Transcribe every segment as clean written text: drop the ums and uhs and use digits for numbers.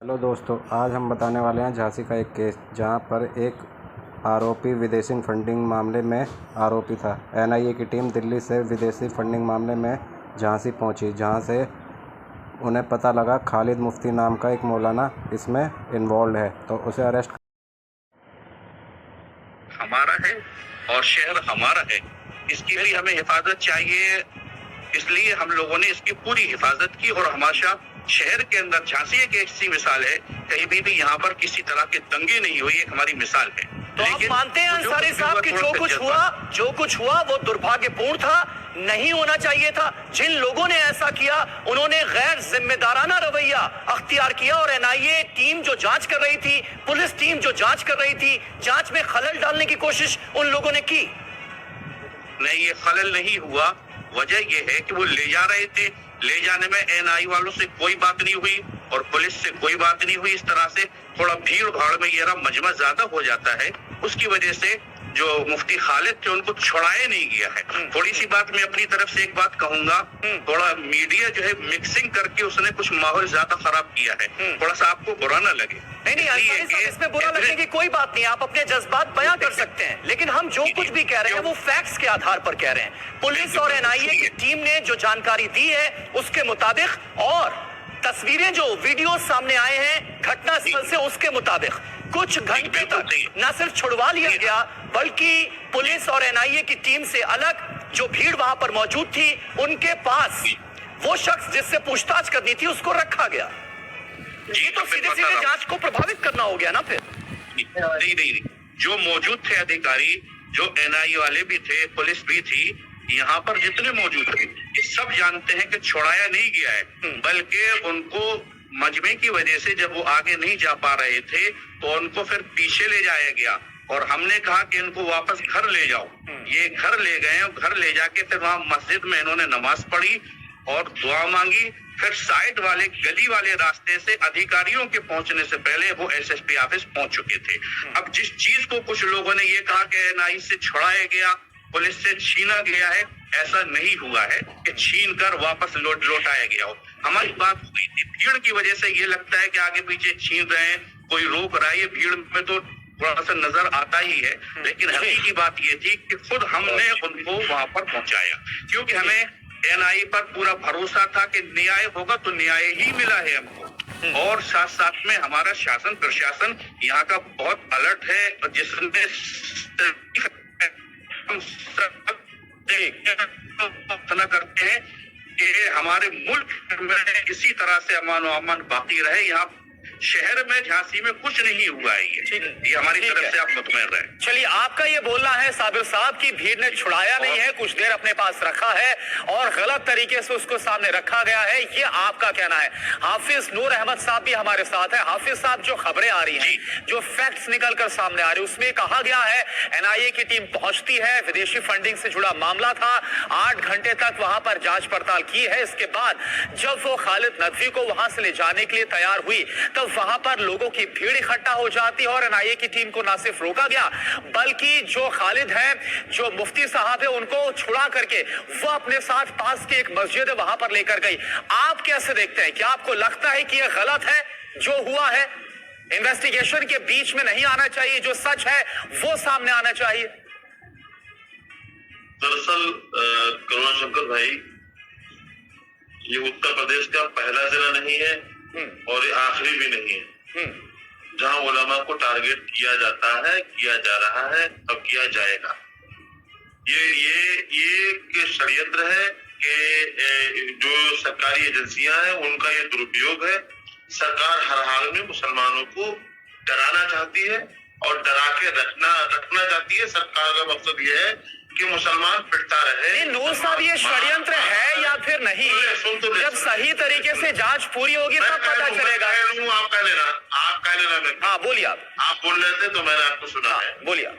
Hello दोस्तों, आज हम बताने वाले हैं झांसी का एक केस जहां पर एक आरोपी विदेशी फंडिंग मामले में आरोपी था। एनआईए की टीम दिल्ली से विदेशी फंडिंग मामले में झांसी पहुंची, जहां से उन्हें पता लगा खालिद मुफ्ती नाम का एक मौलाना इसमें इन्वॉल्व है, तो उसे अरेस्ट हमारा है और शहर हमारा है, इसकी भी हमें हिफाजत चाहिए। इसलिए हम लोगों ने इसकी पूरी हिफाजत की और हमारा शहर के अंदर झांसी एक ऐसी मिसाल है, कहीं भी यहाँ पर किसी तरह के दंगे नहीं हुई, एक हमारी मिसाल है। तो आप मानते हैं अंसारी साहब कि जो कुछ हुआ वो दुर्भाग्यपूर्ण था, नहीं होना चाहिए था। जिन लोगों ने ऐसा किया उन्होंने गैर जिम्मेदाराना रवैया अख्तियार किया और एनआईए टीम जो जांच कर रही थी, पुलिस टीम जो जांच कर रही थी, जांच में खलल डालने की कोशिश उन लोगों ने की। नहीं, ये खलल नहीं हुआ। वजह ये है कि वो ले जा रहे थे, ले जाने में एनआई वालों से कोई बात नहीं हुई और पुलिस से कोई बात नहीं हुई। इस तरह से थोड़ा भीड़ भाड़ में ये मजमा ज्यादा हो जाता है, उसकी वजह से जो मुफ्ती खालिद थे उनको छोड़ाया नहीं गया है। थोड़ी सी बात मैं अपनी तरफ से एक बात कहूंगा, थोड़ा मीडिया जो है मिक्सिंग करके उसने कुछ माहौल ज्यादा खराब किया है, थोड़ा सा आपको बुरा ना लगे। नहीं, इसमें बुरा लगने की कोई बात नहीं, आप अपने जज्बात बयां कर सकते हैं, लेकिन हम जो कुछ भी कह रहे हैं वो फैक्ट्स के आधार पर कह रहे हैं। पुलिस और एनआईए की टीम ने जो जानकारी दी है उसके मुताबिक और तस्वीरें जो वीडियो सामने आए हैं घटनास्थल से उसके मुताबिक कुछ घंटे तक न सिर्फ छुड़वा लिया गया बल्कि पुलिस और एनआईए की टीम से अलग जो भीड़ वहां पर मौजूद थी उनके पास वो शख्स जिससे पूछताछ करनी थी उसको रखा गया। ये तो सीधे सीधे जांच को प्रभावित करना हो गया ना। फिर नहीं, जो मौजूद थे अधिकारी, जो एनआईए वाले भी थे, पुलिस भी थी, यहाँ पर जितने मौजूद थे ये सब जानते हैं कि छोड़ाया नहीं गया है, बल्कि उनको मजमे की वजह से जब वो आगे नहीं जा पा रहे थे तो उनको फिर पीछे ले जाया गया और हमने कहा कि इनको वापस घर ले जाओ। ये घर ले गए, घर ले जाके फिर वहां मस्जिद में इन्होंने नमाज पढ़ी और दुआ मांगी। फिर साइड वाले गली वाले रास्ते से अधिकारियों के पहुंचने से पहले वो एसएसपी ऑफिस पहुंच चुके थे। अब जिस चीज को कुछ लोगों ने ये कहा कि एनआई से छुड़ाया गया, पुलिस से छीना गया है, ऐसा नहीं हुआ है कि छीन कर वापस लौटाया गया हो। हमारी बात हुई थी, भीड़ की वजह से ये लगता है कि आगे पीछे छीन रहे हैं, कोई रोक रहा है, ये भीड़ में तो थोड़ा सा नजर आता ही है, लेकिन हकीकी बात ये थी कि खुद हमने उनको वहां पर पहुंचाया, क्योंकि हमें एनआई पर पूरा भरोसा था कि न्याय होगा, तो न्याय ही मिला है हमको। और साथ साथ में हमारा शासन प्रशासन यहाँ का बहुत अलर्ट है, जिसने करते हैं कि हमारे मुल्क में किसी तरह से अमान और अमन बाकी रहे। यहाँ शहर में झांसी में कुछ नहीं हुआ है, ये हमारी तरफ से आप मुतमईन रहे। चलिए, आपका ये बोलना है साबिर साहब की भीड़ ने छुड़ाया नहीं है, कुछ देर अपने पास रखा है और गलत तरीके से उसको सामने रखा गया है, ये आपका कहना है। हाफिज नूर अहमद साहब भी हमारे साथ है। हाफिज साहब, जो खबरें आ रही हैं, जो फैक्ट्स निकल कर सामने आ रही है, उसमें कहा गया है एनआईए की टीम पहुंचती है, विदेशी फंडिंग से जुड़ा मामला था, 8 घंटे तक वहां पर जांच पड़ताल की है। इसके बाद जब वो खालिद नदवी को वहां से ले जाने के लिए तैयार हुई तब वहां पर लोगों की भीड़ इकट्ठा हो जाती है और एनआईए की टीम को ना सिर्फ रोका गया बल्कि जो खालिद है, जो मुफ्ती साहब है, उनको छुड़ा करके वो अपने साथ पास की एक मस्जिद है वहां पर लेकर गई। आप कैसे देखते हैं? क्या आपको लगता है कि यह गलत है जो हुआ है? इन्वेस्टिगेशन के बीच में नहीं आना चाहिए, जो सच है वो सामने आना चाहिए। दरअसल करुणा शंकर भाई, ये उत्तर प्रदेश का पहला जिला नहीं है और ये आखिरी भी नहीं है जहां उलमा को टारगेट किया जाता है, किया जा रहा है और किया जाएगा। ये एक षड्यंत्र है कि जो सरकारी एजेंसियां हैं उनका ये दुरुपयोग है। सरकार हर हाल में मुसलमानों को डराना चाहती है और डरा के रखना चाहती है। सरकार का मकसद ये है कि मुसलमान फिरता रहे। नूर साहब, ये षड्यंत्र है या फिर नहीं? जब सही तरीके से जांच पूरी होगी तब पता चलेगा। आप कह लेना। हाँ, बोलिए। आप बोल रहे थे तो मैंने आपको सुना है। बोलिए।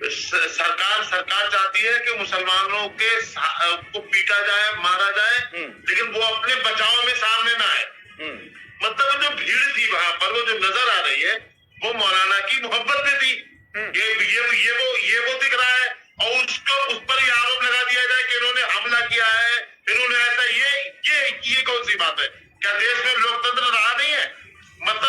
सरकार चाहती है कि मुसलमानों को पीटा जाए, मारा जाए, लेकिन वो अपने बचाव में सामने ना आए। मतलब जो भीड़ थी वहां पर, वो जो नजर आ रही है, वो मौलाना की मोहब्बत में थी। ये वो दिख रहा है और उसको उस पर ही आरोप लगा दिया जाए कि इन्होंने हमला किया है, इन्होंने ऐसा। ये कौन सी बात है? क्या देश में लोकतंत्र रहा नहीं है? मतलब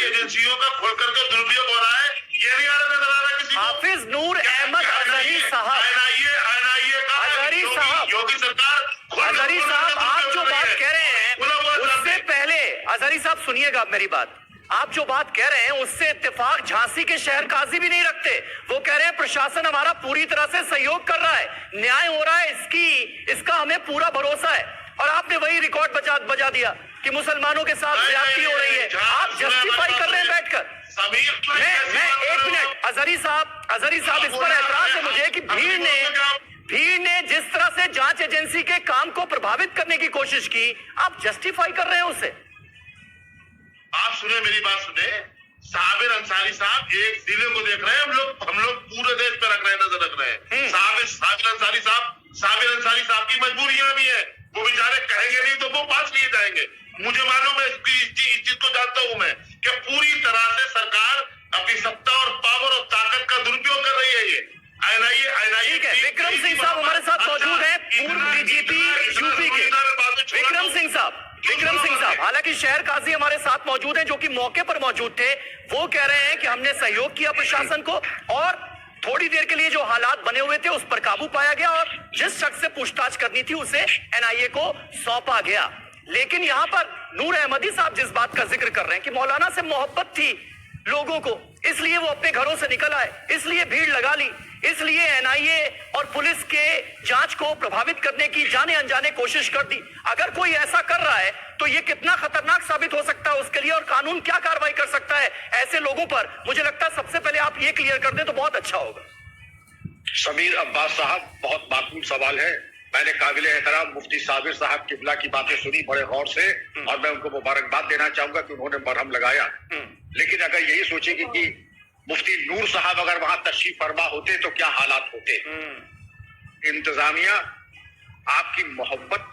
एजेंसियों का खोल करके दुरुपयोग हो रहा है, ये नहीं नजर आ रहा किसी को। हाफिज नूर अहमद अजहरी साहब, एनआईए का अजहरी साहब, योगी सरकार, अजहरी साहब, आप जो बात कह रहे हैं उससे पहले, अजहरी साहब सुनिएगा मेरी बात, आप जो बात कह रहे हैं उससे इत्तेफाक झांसी के शहर काजी भी नहीं रखते। वो कह रहे हैं प्रशासन हमारा पूरी तरह से सहयोग कर रहा है, न्याय हो रहा है, इसका हमें पूरा भरोसा है। और आपने वही रिकॉर्ड बजा दिया कि मुसलमानों के साथ ज्यादती हो रही है, आप जस्टिफाई कर रहे हैं बैठकर। मैं एक मिनट, अजहरी साहब इस पर एतराज है मुझे कि भीड़ ने जिस तरह से जांच एजेंसी के काम को प्रभावित करने की कोशिश की, आप जस्टिफाई कर रहे हैं उसे। आप सुने मेरी बात सुने, साबिर अंसारी साहब एक जिले को देख रहे हैं, हम लोग पूरे देश पे नजर रख रहे हैं। साबिर अंसारी साहब की मजबूरियां भी है, वो बेचारे कहेंगे नहीं तो वो पास लिए जाएंगे। मुझे मालूम है, इस चीज को जानता हूं मैं कि पूरी तरह से सरकार अपनी सत्ता और पावर और ताकत का दुरुपयोग कर रही है। ये एनआईए ठीक है, विक्रम सिंह साहब हमारे साथ मौजूद हैं, पूर्व डीजीपी यूपी के विक्रम सिंह साहब, हालांकि शहर काजी हमारे साथ मौजूद हैं जो कि मौके पर मौजूद थे। वो कह रहे हैं कि हमने सहयोग किया प्रशासन को और थोड़ी देर के लिए जो हालात बने हुए थे उस पर काबू पाया गया और जिस शख्स से पूछताछ करनी थी उसे एनआईए को सौंपा गया। लेकिन यहाँ पर नूर अहमदी साहब जिस बात का जिक्र कर रहे हैं कि मौलाना से मोहब्बत थी लोगों को, इसलिए वो अपने घरों से निकल आए, इसलिए भीड़ लगा ली, इसलिए एनआईए और पुलिस के जांच को प्रभावित करने की जाने अनजाने कोशिश कर दी। अगर कोई ऐसा कर रहा है तो ये कितना खतरनाक साबित हो सकता है उसके लिए, और कानून क्या कार्रवाई कर सकता है ऐसे लोगों पर, मुझे लगता है सबसे पहले आप ये क्लियर कर दें तो बहुत अच्छा होगा। समीर अब्बास साहब, बहुत माकूल सवाल है। मैंने काबिल एहतराम मुफ्ती साबिर साहब किबला की बातें सुनी बड़े गौर से और मैं उनको मुबारकबाद देना चाहूंगा कि उन्होंने मरहम लगाया। लेकिन अगर यही सोचेंगे कि मुफ्ती नूर साहब अगर वहां तशरीफ फरमा होते तो क्या हालात होते। इंतजामिया आपकी मोहब्बत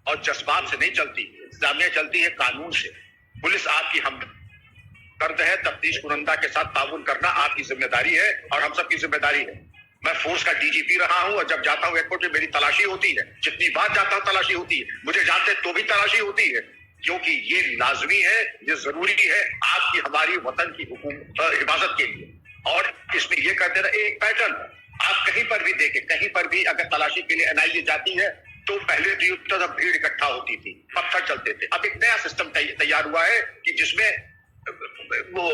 और जज्बात से नहीं चलती, इंतजामिया चलती है कानून से। पुलिस आपकी हमदर्द है, तफ्तीश कुरंदा के साथ ताउन करना आपकी जिम्मेदारी है और हम सबकी जिम्मेदारी है। मैं फोर्स का डीजीपी रहा हूं और जब जाता हूं एयरपोर्ट में मेरी तलाशी होती है, जितनी बार जाता हूं तलाशी होती है, मुझे जाते तो भी तलाशी होती है, क्योंकि ये लाजमी है, ये जरूरी है आपकी हमारी वतन की हिफाजत के लिए। और इसमें ये कहते रहे एक पैटर्न आप कहीं पर भी देखें, कहीं पर भी अगर तलाशी के लिए एनआईए जाती है तो पहले तो भीड़ इकट्ठा होती थी, पत्थर चलते थे। अब एक नया सिस्टम तैयार हुआ है कि जिसमें वो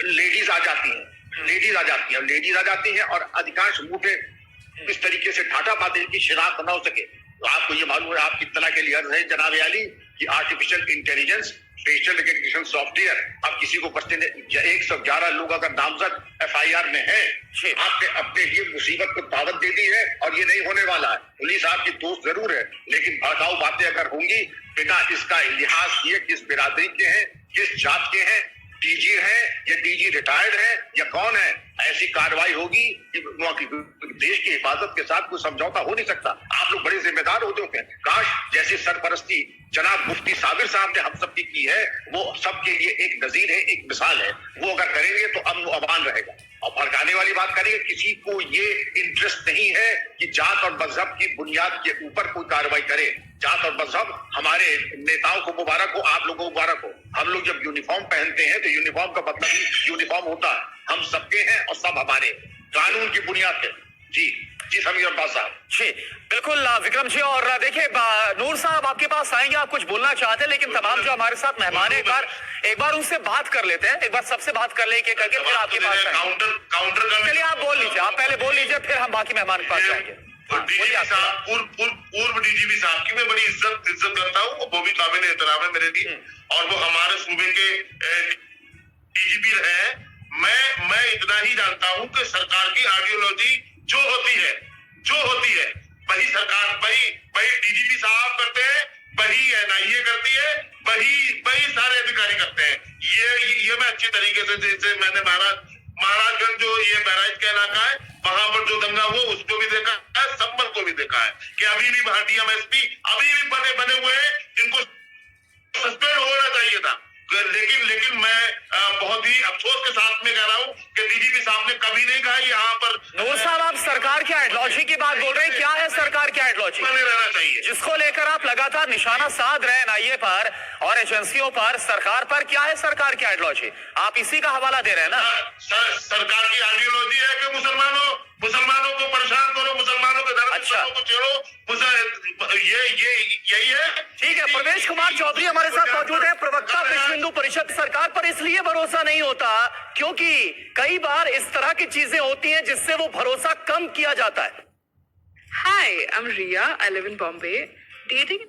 लेडीज आ जाती हैं और अधिकांश मुंह इस तरीके से ठाठा बातें की शिनाख्त न हो सके। तो आपको ये मालूम है, आपकी इत्तला के लिए अर्ज है जनाब आली कि artificial intelligence facial recognition software अब किसी को बचते 111 लोग अगर नामजद एफआईआर में है, आपने अपने लिए मुसीबत को दावत दे दी है और ये नहीं होने वाला है। पुलिस आपकी दोस्त जरूर है, लेकिन भड़काऊ बातें अगर होंगी बिना इसका लिहाज किए किस बिरादरी के हैं, किस जात के हैं, डीजी है या डीजी रिटायर्ड है या कौन है, ऐसी कार्रवाई होगी कि देश की हिफाजत के साथ कोई समझौता हो नहीं सकता। आप लोग बड़े जिम्मेदार होते हैं। काश जैसी सरपरस्ती जनाब मुफ्ती साबिर साहब ने हम सबकी की है, वो सबके लिए एक नजीर है, एक मिसाल है। वो अगर करेंगे तो अमन व अमान रहेगा। और भड़काने वाली बात करेंगे, किसी को ये इंटरेस्ट नहीं है कि जात और मजहब की बुनियाद के ऊपर कोई कार्रवाई करे। जात और मजहब हमारे नेताओं को मुबारक हो, आप लोगों को मुबारक हो। हम लोग जब यूनिफॉर्म पहनते हैं तो यूनिफॉर्म का मतलब ही यूनिफॉर्म होता है, हम सबके हैं और सब हमारे, कानून की बुनियाद पे। जी समीर अब्बास साहब। जी बिल्कुल विक्रम जी। और देखिए नूर साहब आपके पास आएंगे, आप कुछ बोलना चाहते हैं, लेकिन तमाम जो हमारे साथ मेहमान है एक बार उनसे बात कर लेते हैं, एक बार सबसे बात कर लेंगे करके फिर आपके पास काउंटर चलिए आप बोल लीजिए, आप पहले बोल लीजिए, फिर हम बाकी मेहमान के पास जाएंगे। पूर्व डीजीपी साहब की मैं बड़ी इज्जत करता हूँ, वो भी काबिल एहतराम है मेरे लिए और वो हमारे सूबे के डीजीपी रहे हैं। मैं इतना ही जानता हूँ कि सरकार की आइडियोलॉजी जो होती है वही सरकार वही डीजीपी साहब करते हैं, वही एनआईए करती है, वही सारे अधिकारी करते हैं। ये मैं अच्छी तरीके से, जैसे मैंने महाराजगंज जो ये बहराइच का इलाका है वहां पर जो दंगा हुआ उसको भी देखा है, संभल को भी देखा है कि अभी भी वहां डीएमएसपी अभी भी बने हुए हैं, जिनको सस्पेंड होना चाहिए था। लेकिन मैं बहुत ही अफसोस के साथ में कह रहा हूं कि डीजीपी साहब आपने कभी नहीं कहा यहाँ पर नूर साहब, आप सरकार की आइडियोलॉजी की बात बोल रहे हैं, क्या है सरकार की आइडियोलॉजी बने रहना चाहिए। जिसको लेकर आप लगातार निशाना साध रहे हैं एनआईए पर और एजेंसियों पर, सरकार पर? क्या है सरकार की आइडियोलॉजी? आप इसी का हवाला दे रहे हैं ना? सरकार की आइडियोलॉजी है कि मुसलमानों को परेशान करो, मुसलमानों के धर्म अच्छा। को छेड़ो, ये यही है। ठीक है, प्रवेश कुमार चौधरी हमारे साथ मौजूद है, प्रवक्ता विश्व हिंदू परिषद। सरकार पर इसलिए भरोसा नहीं होता क्योंकि कई बार इस तरह की चीजें होती हैं जिससे वो भरोसा कम किया जाता है। Hi, I'm Ria. I live in Bombay. Dating